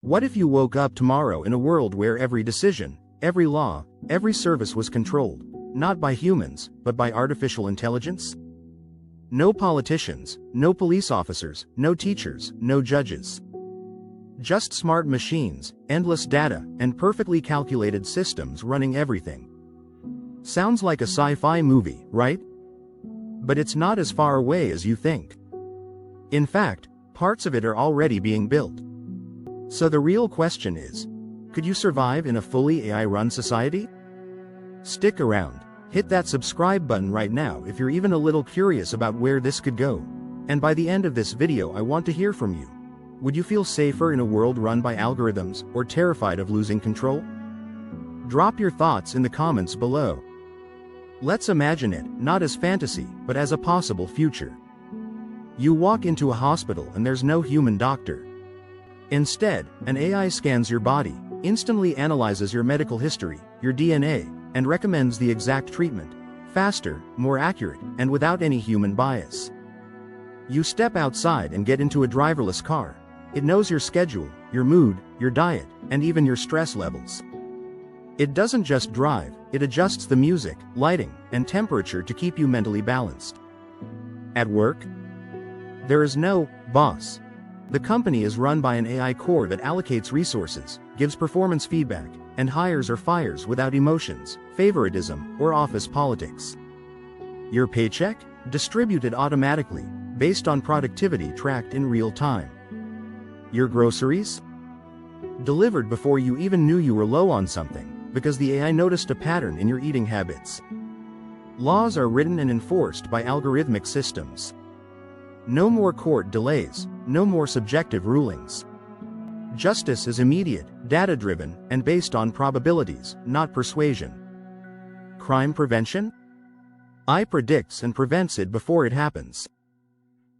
What if you woke up tomorrow in a world where every decision, every law, every service was controlled, not by humans, but by artificial intelligence? No politicians, no police officers, no teachers, no judges. Just smart machines, endless data, and perfectly calculated systems running everything. Sounds like a sci-fi movie, right? But it's not as far away as you think. In fact, parts of it are already being built. So the real question is, could you survive in a fully AI-run society? Stick around, hit that subscribe button right now if you're even a little curious about where this could go. And by the end of this video I want to hear from you. Would you feel safer in a world run by algorithms, or terrified of losing control? Drop your thoughts in the comments below. Let's imagine it, not as fantasy, but as a possible future. You walk into a hospital and there's no human doctor. Instead, an AI scans your body, instantly analyzes your medical history, your DNA, and recommends the exact treatment, faster, more accurate, and without any human bias. You step outside and get into a driverless car. It knows your schedule, your mood, your diet, and even your stress levels. It doesn't just drive, it adjusts the music, lighting, and temperature to keep you mentally balanced. At work, there is no boss. The company is run by an AI core that allocates resources, gives performance feedback, and hires or fires without emotions, favoritism, or office politics. Your paycheck? Distributed automatically, based on productivity tracked in real time. Your groceries? Delivered before you even knew you were low on something, because the AI noticed a pattern in your eating habits. Laws are written and enforced by algorithmic systems. No more court delays, no more subjective rulings. Justice is immediate, data-driven, and based on probabilities, not persuasion. Crime prevention? AI predicts and prevents it before it happens.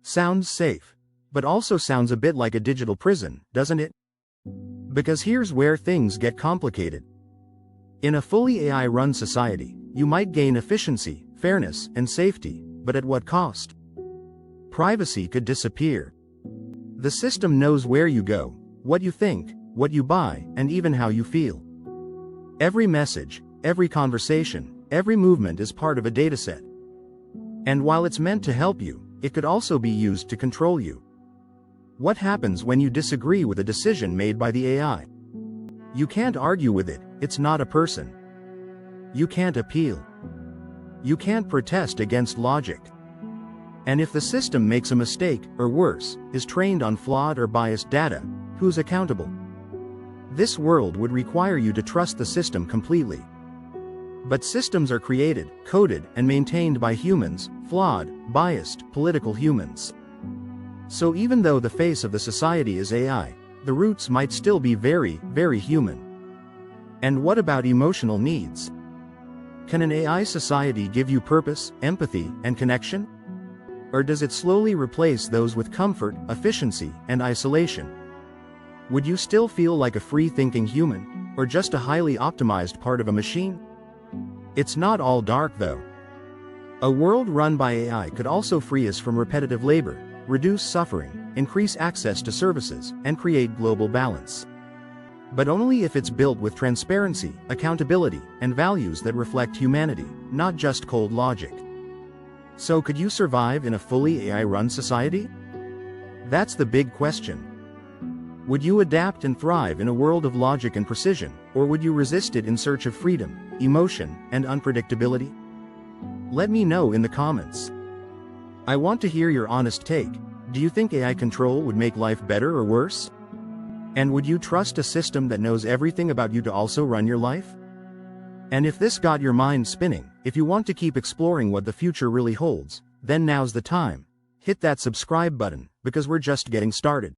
Sounds safe, but also sounds a bit like a digital prison, doesn't it? Because here's where things get complicated. In a fully AI-run society, you might gain efficiency, fairness, and safety, but at what cost? Privacy could disappear. The system knows where you go, what you think, what you buy, and even how you feel. Every message, every conversation, every movement is part of a dataset. And while it's meant to help you, it could also be used to control you. What happens when you disagree with a decision made by the AI? You can't argue with it, it's not a person. You can't appeal. You can't protest against logic. And if the system makes a mistake, or worse, is trained on flawed or biased data, who's accountable? This world would require you to trust the system completely. But systems are created, coded, and maintained by humans, flawed, biased, political humans. So even though the face of the society is AI, the roots might still be very, very human. And what about emotional needs? Can an AI society give you purpose, empathy, and connection? Or does it slowly replace those with comfort, efficiency, and isolation? Would you still feel like a free-thinking human, or just a highly optimized part of a machine? It's not all dark though. A world run by AI could also free us from repetitive labor, reduce suffering, increase access to services, and create global balance. But only if it's built with transparency, accountability, and values that reflect humanity, not just cold logic. So could you survive in a fully AI-run society? That's the big question. Would you adapt and thrive in a world of logic and precision, or would you resist it in search of freedom, emotion, and unpredictability? Let me know in the comments. I want to hear your honest take. Do you think AI control would make life better or worse? And would you trust a system that knows everything about you to also run your life? And if this got your mind spinning, if you want to keep exploring what the future really holds, then now's the time. Hit that subscribe button, because we're just getting started.